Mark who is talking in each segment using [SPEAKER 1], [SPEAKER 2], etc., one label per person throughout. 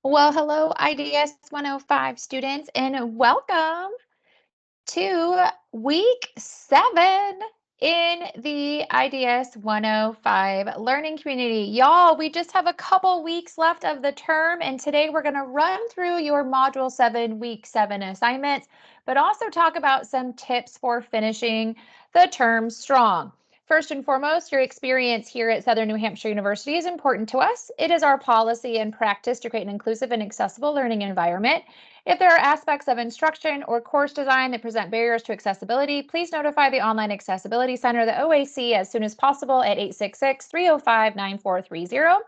[SPEAKER 1] Well, hello, IDS 105 students, and welcome to week 7 in the IDS 105 learning community. Y'all, we just have a couple weeks left of the term, and today we're going to run through your Module 7, Week 7 assignments, but also talk about some tips for finishing the term strong. First and foremost, your experience here at Southern New Hampshire University is important to us. It is our policy and practice to create an inclusive and accessible learning environment. If there are aspects of instruction or course design that present barriers to accessibility, please notify the Online Accessibility Center, the OAC, as soon as possible at 866-305-9430.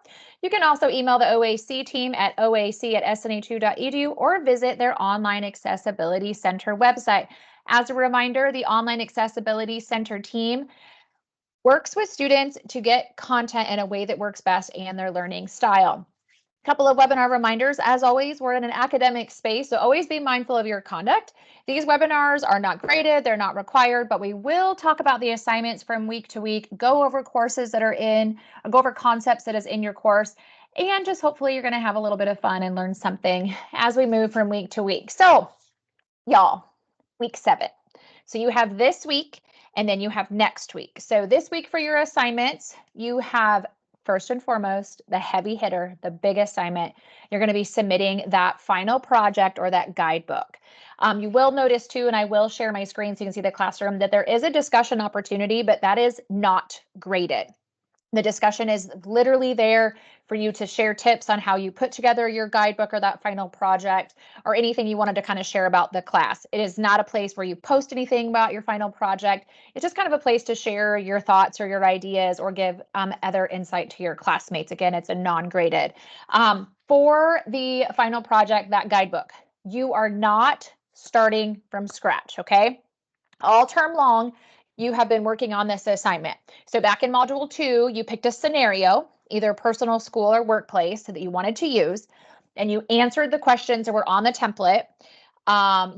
[SPEAKER 1] You can also email the OAC team at oac@snhu.edu or visit their Online Accessibility Center website. As a reminder, the Online Accessibility Center team works with students to get content in a way that works best and their learning style. Couple of webinar reminders. As always, we're in an academic space, so always be mindful of your conduct. These webinars are not graded, they're not required, but we will talk about the assignments from week to week, go over courses that are go over concepts that is in your course, and just hopefully you're going to have a little bit of fun and learn something as we move from week to week. So, y'all, week 7. So you have this week and then you have next week. So this week for your assignments, you have first and foremost, the heavy hitter, the big assignment. You're going to be submitting that final project or that guidebook. You will notice too, and I will share my screen so you can see the classroom, that there is a discussion opportunity, but that is not graded. The discussion is literally there for you to share tips on how you put together your guidebook or that final project or anything you wanted to kind of share about the class. It is not a place where you post anything about your final project. It's just kind of a place to share your thoughts or your ideas or give other insight to your classmates. Again, it's a non-graded. For the final project, that guidebook, you are not starting from scratch, okay? All term long, you have been working on this assignment. So back in Module 2, you picked a scenario, either personal, school, or workplace that you wanted to use, and you answered the questions that were on the template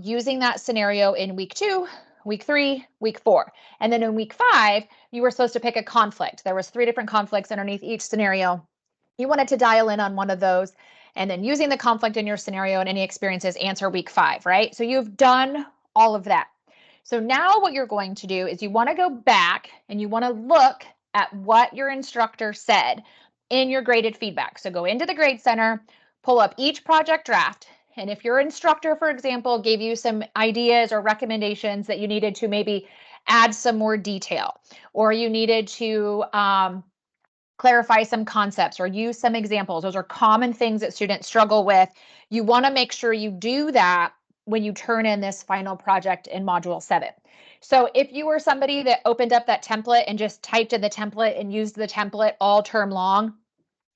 [SPEAKER 1] using that scenario in week 2, week 3, week 4. And then in week 5, you were supposed to pick a conflict. There was 3 different conflicts underneath each scenario. You wanted to dial in on one of those, and then using the conflict in your scenario and any experiences, answer week 5, right? So you've done all of that. So now what you're going to do is you want to go back and you want to look at what your instructor said in your graded feedback. So go into the Grade Center, pull up each project draft. And if your instructor, for example, gave you some ideas or recommendations that you needed to maybe add some more detail, or you needed to clarify some concepts or use some examples, those are common things that students struggle with. You want to make sure you do that when you turn in this final project in Module 7. So if you were somebody that opened up that template and just typed in the template and used the template all term long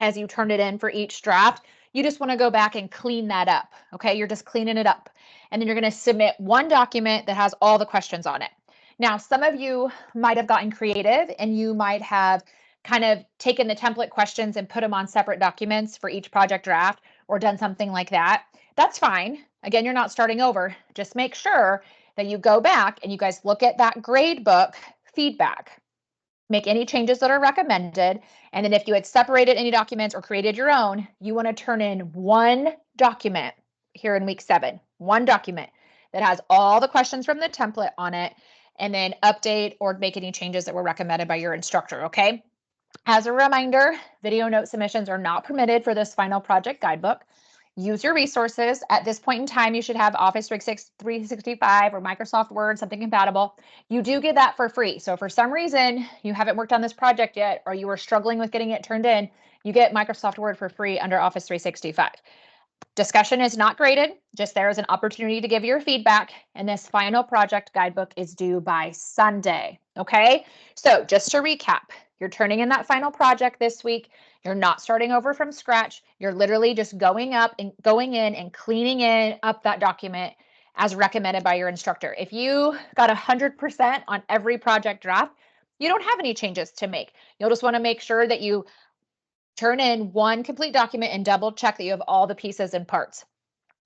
[SPEAKER 1] as you turned it in for each draft, you just want to go back and clean that up, okay? You're just cleaning it up. And then you're going to submit one document that has all the questions on it. Now, some of you might have gotten creative and you might have kind of taken the template questions and put them on separate documents for each project draft or done something like that. That's fine. Again, you're not starting over. Just make sure that you go back and you guys look at that grade book feedback, make any changes that are recommended. And then if you had separated any documents or created your own, you want to turn in one document here in week 7, one document that has all the questions from the template on it, and then update or make any changes that were recommended by your instructor, okay? As a reminder, video note submissions are not permitted for this final project guidebook. Use your resources. At this point in time, you should have Office 365 or Microsoft Word, something compatible. You do get that for free. So if for some reason you haven't worked on this project yet, or you were struggling with getting it turned in, you get Microsoft Word for free under Office 365. Discussion is not graded, just there is an opportunity to give your feedback, and this final project guidebook is due by Sunday, okay? So just to recap, you're turning in that final project this week. You're not starting over from scratch. You're literally just going in and cleaning up that document as recommended by your instructor. If you got 100% on every project draft, you don't have any changes to make. You'll just want to make sure that you turn in one complete document and double check that you have all the pieces and parts.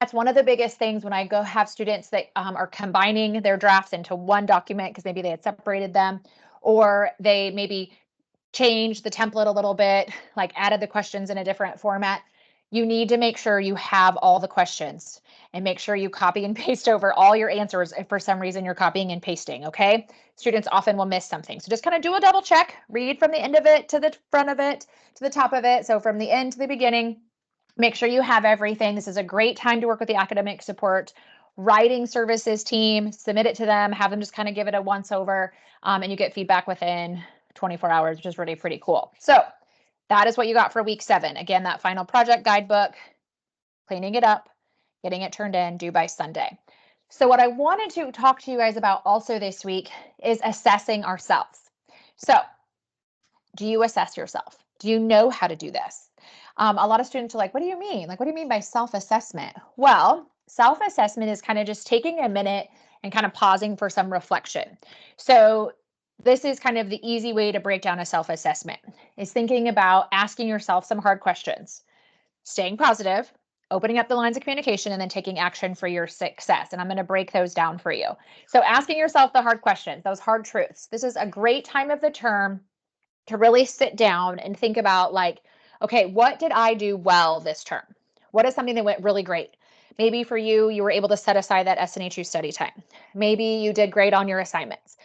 [SPEAKER 1] That's one of the biggest things when I go have students that are combining their drafts into one document because maybe they had separated them, or they maybe changed the template a little bit, like added the questions in a different format. you need to make sure you have all the questions and make sure you copy and paste over all your answers if for some reason you're copying and pasting, okay? Students often will miss something. So just kind of do a double check, read from the end of it to the front of it, to the top of it. So from the end to the beginning, make sure you have everything. This is a great time to work with the academic support writing services team, submit it to them, have them just kind of give it a once over, and you get feedback within 24 hours, which is really pretty cool. So that is what you got for week 7. Again, that final project guidebook, cleaning it up, getting it turned in, due by Sunday. So what I wanted to talk to you guys about also this week is assessing ourselves. So do you assess yourself? Do you know how to do this? A lot of students are like, what do you mean? Like, what do you mean by self-assessment? Well, self-assessment is kind of just taking a minute and kind of pausing for some reflection. So this is kind of the easy way to break down a self-assessment, is thinking about asking yourself some hard questions, staying positive, opening up the lines of communication, and then taking action for your success. And I'm going to break those down for you. So asking yourself the hard questions, those hard truths. This is a great time of the term to really sit down and think about, like, okay, what did I do well this term? What is something that went really great? Maybe for you, you were able to set aside that SNHU study time. Maybe you did great on your assignments.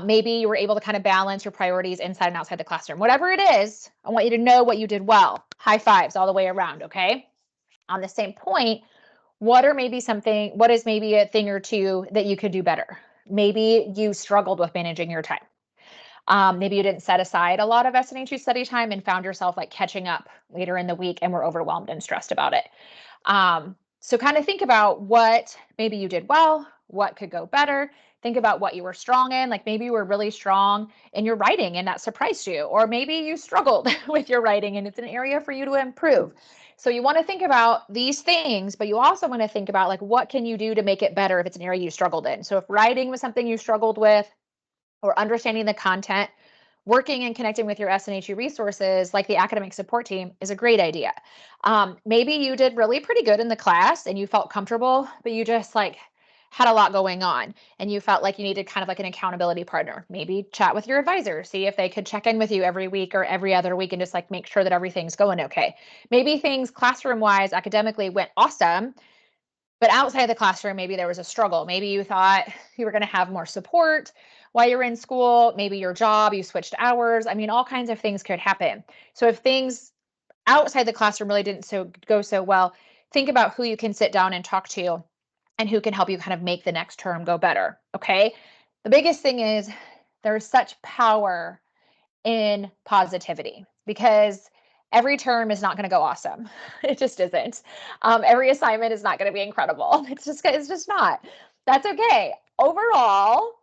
[SPEAKER 1] Maybe you were able to kind of balance your priorities inside and outside the classroom. Whatever it is, I want you to know what you did well. High fives all the way around, okay? On the same point, what is maybe a thing or two that you could do better? Maybe you struggled with managing your time. Maybe you didn't set aside a lot of SNHU study time and found yourself like catching up later in the week and were overwhelmed and stressed about it. So kind of think about what maybe you did well, what could go better. Think about what you were strong in. Like maybe you were really strong in your writing and that surprised you, or maybe you struggled with your writing and it's an area for you to improve. So you want to think about these things, but you also want to think about like, what can you do to make it better if it's an area you struggled in? So if writing was something you struggled with, or understanding the content, working and connecting with your SNHU resources like the academic support team is a great idea. Maybe you did really pretty good in the class and you felt comfortable, but you just like had a lot going on and you felt like you needed kind of like an accountability partner. Maybe chat with your advisor, see if they could check in with you every week or every other week and just like make sure that everything's going okay. Maybe things classroom wise, academically went awesome, but outside the classroom, maybe there was a struggle. Maybe you thought you were going to have more support while you're in school. Maybe your job, you switched hours. I mean, all kinds of things could happen. So if things outside the classroom really didn't go so well, think about who you can sit down and talk to and who can help you kind of make the next term go better. Okay. The biggest thing is there's such power in positivity because every term is not going to go awesome. It just isn't. Every assignment is not going to be incredible. It's just not. That's okay. Overall,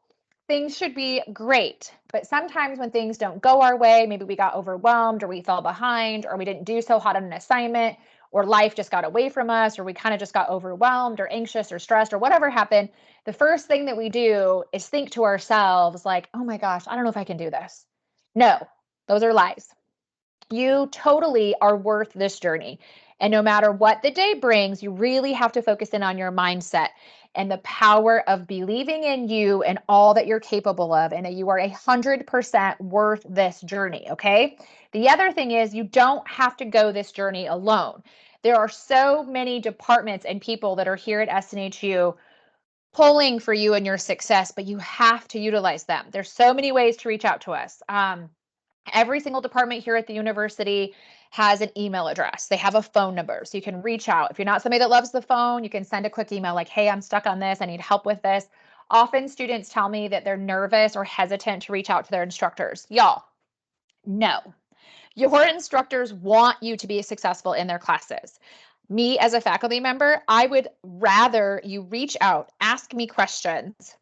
[SPEAKER 1] things should be great. But sometimes when things don't go our way, maybe we got overwhelmed or we fell behind or we didn't do so hot on an assignment or life just got away from us or we kind of just got overwhelmed or anxious or stressed or whatever happened. The first thing that we do is think to ourselves like, oh my gosh, I don't know if I can do this. No, those are lies. You totally are worth this journey. And no matter what the day brings, you really have to focus in on your mindset and the power of believing in you and all that you're capable of, and that you are 100% worth this journey. Okay. The other thing is you don't have to go this journey alone. There are so many departments and people that are here at SNHU pulling for you and your success, but you have to utilize them. There's so many ways to reach out to us. Every single department here at the university has an email address. They have a phone number, so you can reach out. If you're not somebody that loves the phone, you can send a quick email like, hey, I'm stuck on this. I need help with this. Often students tell me that they're nervous or hesitant to reach out to their instructors. Y'all, no. Your instructors want you to be successful in their classes. Me as a faculty member, I would rather you reach out, ask me questions,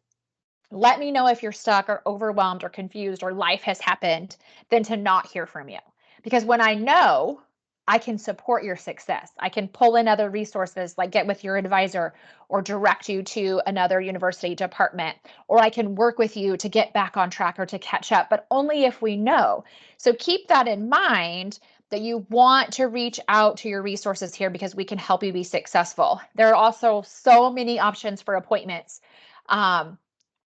[SPEAKER 1] let me know if you're stuck or overwhelmed or confused or life has happened than to not hear from you. Because when I know, I can support your success. I can pull in other resources like get with your advisor or direct you to another university department, or I can work with you to get back on track or to catch up, but only if we know. So keep that in mind, that you want to reach out to your resources here because we can help you be successful. There are also so many options for appointments.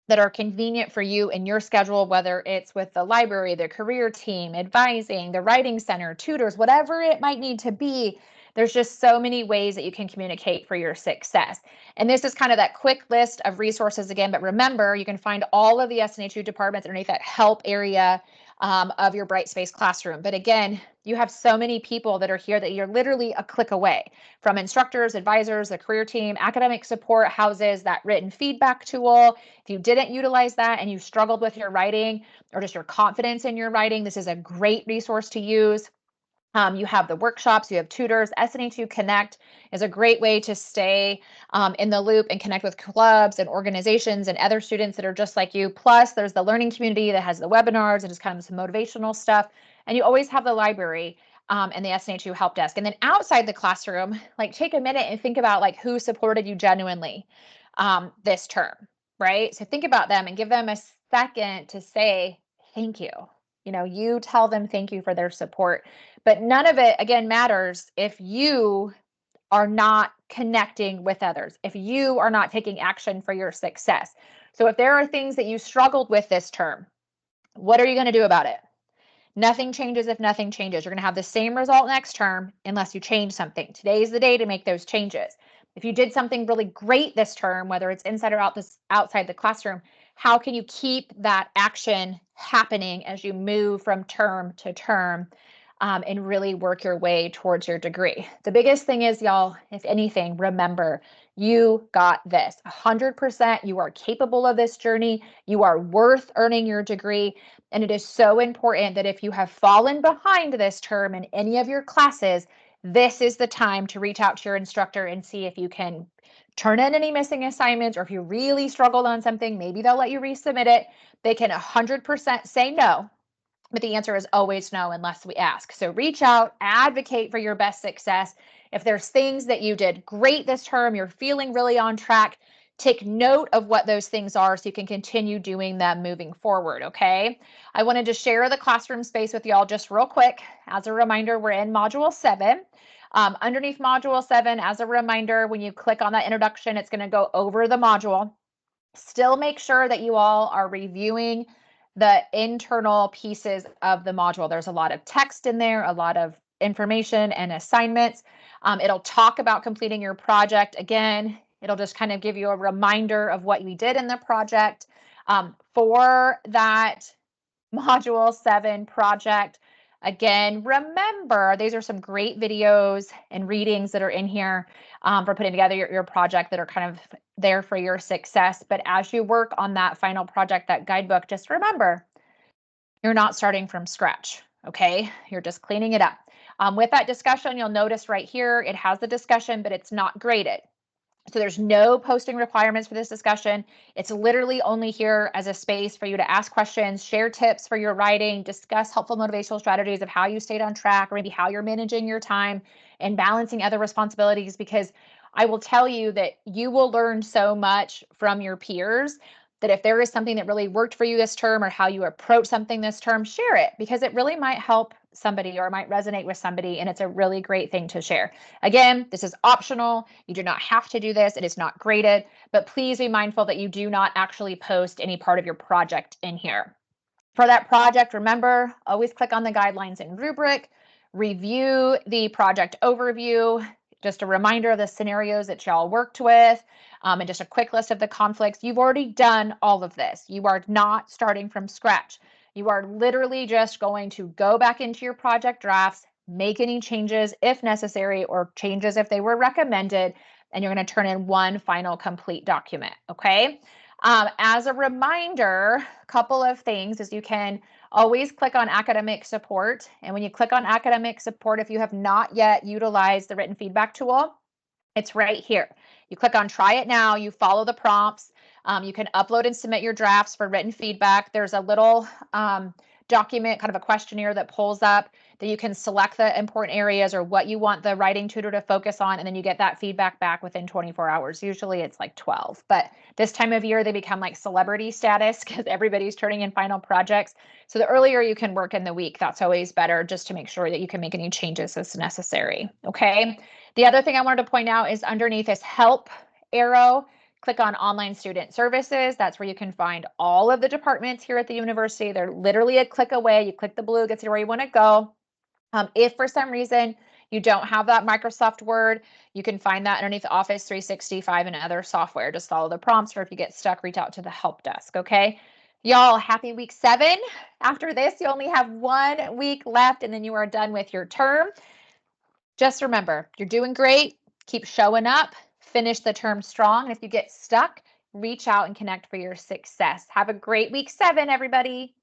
[SPEAKER 1] That are convenient for you in your schedule, whether it's with the library, the career team, advising, the writing center, tutors, whatever it might need to be. There's just so many ways that you can communicate for your success. And this is kind of that quick list of resources again, but remember, you can find all of the SNHU departments underneath that help area of your Brightspace classroom. But again, you have so many people that are here that you're literally a click away, from instructors, advisors, the career team, academic support houses, that written feedback tool. If you didn't utilize that and you struggled with your writing or just your confidence in your writing, this is a great resource to use. You have the workshops, you have tutors. SNHU Connect is a great way to stay in the loop and connect with clubs and organizations and other students that are just like you. Plus, there's the learning community that has the webinars and just kind of some motivational stuff. And you always have the library and the SNHU help desk. And then outside the classroom, like take a minute and think about like who supported you genuinely this term, right? So think about them and give them a second to say thank you. You tell them thank you for their support. But none of it, again, matters if you are not connecting with others, if you are not taking action for your success. So if there are things that you struggled with this term, what are you going to do about it? Nothing changes if nothing changes. You're going to have the same result next term unless you change something. Today is the day to make those changes. If you did something really great this term, whether it's inside or outside the classroom, how can you keep that action happening as you move from term to term and really work your way towards your degree? The biggest thing is, y'all, if anything, remember, you got this. 100%, you are capable of this journey. You are worth earning your degree. And it is so important that if you have fallen behind this term in any of your classes, this is the time to reach out to your instructor and see if you can turn in any missing assignments, or if you really struggled on something, maybe they'll let you resubmit it. They can 100% say no, but the answer is always no unless we ask. So reach out, advocate for your best success. If there's things that you did great this term, you're feeling really on track, take note of what those things are so you can continue doing them moving forward, okay? I wanted to share the classroom space with y'all just real quick. As a reminder, we're in Module 7. Underneath Module 7, as a reminder, when you click on that introduction, it's going to go over the module. Still make sure that you all are reviewing the internal pieces of the module. There's a lot of text in there, a lot of information and assignments. It'll talk about completing your project. Again, it'll just kind of give you a reminder of what we did in the project. For that Module 7 project, again, remember, these are some great videos and readings that are in here for putting together your project that are kind of there for your success. But as you work on that final project, that guidebook, just remember, you're not starting from scratch, okay? You're just cleaning it up. With that discussion, you'll notice right here, it has the discussion, but it's not graded. So there's no posting requirements for this discussion. It's literally only here as a space for you to ask questions, share tips for your writing, discuss helpful motivational strategies of how you stayed on track, or maybe how you're managing your time and balancing other responsibilities, because I will tell you that you will learn so much from your peers that if there is something that really worked for you this term, or how you approach something this term, share it, because it really might help somebody or it might resonate with somebody, and it's a really great thing to share. Again, this is optional. You do not have to do this. It is not graded, but please be mindful that you do not actually post any part of your project in here. For that project, remember, always click on the guidelines and rubric, review the project overview, just a reminder of the scenarios that y'all worked with, and just a quick list of the conflicts. You've already done all of this. You are not starting from scratch. You are literally just going to go back into your project drafts, make any changes if necessary, or changes if they were recommended, and you're going to turn in one final complete document, okay? As a reminder, a couple of things is you can always click on academic support. And when you click on academic support, if you have not yet utilized the written feedback tool, it's right here. You click on try it now, you follow the prompts. You can upload and submit your drafts for written feedback. There's a little document, kind of a questionnaire that pulls up that you can select the important areas or what you want the writing tutor to focus on, and then you get that feedback back within 24 hours. Usually it's like 12, but this time of year they become like celebrity status because everybody's turning in final projects. So the earlier you can work in the week, that's always better, just to make sure that you can make any changes as necessary, okay? The other thing I wanted to point out is underneath this help arrow, click on online student services. That's where you can find all of the departments here at the university. They're literally a click away. You click the blue, gets you where you want to go. If for some reason you don't have that Microsoft Word, you can find that underneath Office 365 and other software. Just follow the prompts, or if you get stuck, reach out to the help desk, okay? Y'all, happy week 7. After this, you only have 1 week left, and then you are done with your term. Just remember, you're doing great. Keep showing up. Finish the term strong. And if you get stuck, reach out and connect for your success. Have a great week 7, everybody.